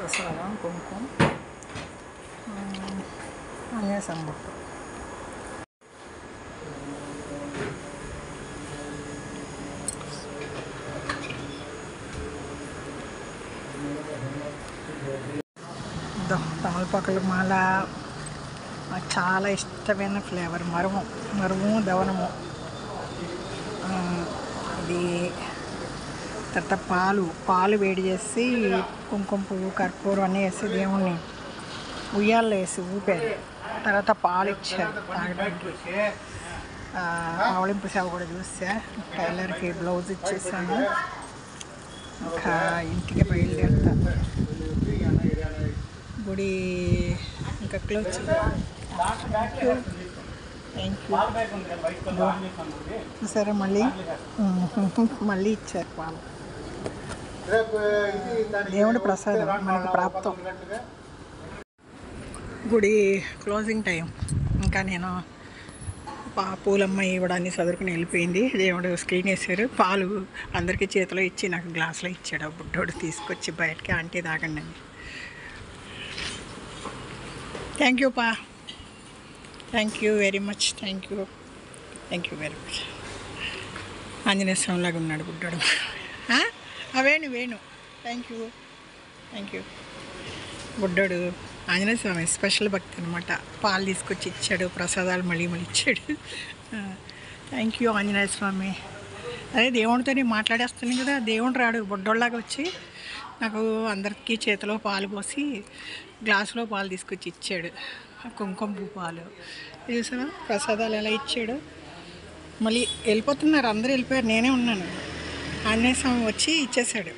ప్రసాదం కుంకుమ ఆంజనేయ సంబట్టు. తమలపాకులు మాల నాకు చాలా ఇష్టమైన ఫ్లేవర్. మరుము దవనము. ఇది తర్వాత పాలు వేడి చేసి కుంకుమ పువ్వు కర్పూరం అన్నీ వేసి దేవుణ్ణి ఉయ్యాల్లో వేసి ఊపారు. తర్వాత పాలు ఇచ్చారు తాగడానికి. ఆవలింపు సేవ కూడా చూసా. టైలర్కి బ్లౌజ్ ఇచ్చేసాను. ఇంకా ఇంటికి బయలుదేరుతా. గుడి ఇంకా క్లోజ్. Thank you. సరే మళ్ళీ ఇచ్చారు పాలు. దేవుడి ప్రసాదం మనకు ప్రాప్తం. గుడి క్లోజింగ్ టైం. ఇంకా నేను పూలమ్మ ఇవ్వడాన్ని చదువుకుని వెళ్ళిపోయింది. దేవుడు స్క్రీన్ వేశారు. పాలు అందరికీ చేతిలో ఇచ్చి నాకు గ్లాసులో ఇచ్చాడు. బుడ్డోడు తీసుకొచ్చి బయటకి ఆంటీ తాగండి అని. థ్యాంక్ యూ పా. Thank you very much. Thank you very much. Anjaneya స్వామిలాగా ఉన్నాడు బుడ్డోడు. వేణు. Thank you. బుడ్డోడు ఆంజనేయ స్వామి స్పెషల్ భక్తి అనమాట. పాలు తీసుకొచ్చి ఇచ్చాడు. ప్రసాదాలు మళ్ళీ ఇచ్చాడు. థ్యాంక్ యూ ఆంజనేయ స్వామి. అదే దేవుడితోనే మాట్లాడేస్తున్నాను కదా. దేవుడు రాడు, బుడ్డోళ్ళలాగా వచ్చి నాకు అందరికీ చేతిలో పాలు పోసి గ్లాసులో పాలు తీసుకొచ్చి ఇచ్చాడు. కుంకుమ పువ్వు పాలు చూసావా. ప్రసాదాలు ఎలా ఇచ్చాడు. మళ్ళీ వెళ్ళిపోతున్నారు, అందరూ వెళ్ళిపోయారు, నేనే ఉన్నాను. ఆంజనేయ స్వామి వచ్చి ఇచ్చేసాడు.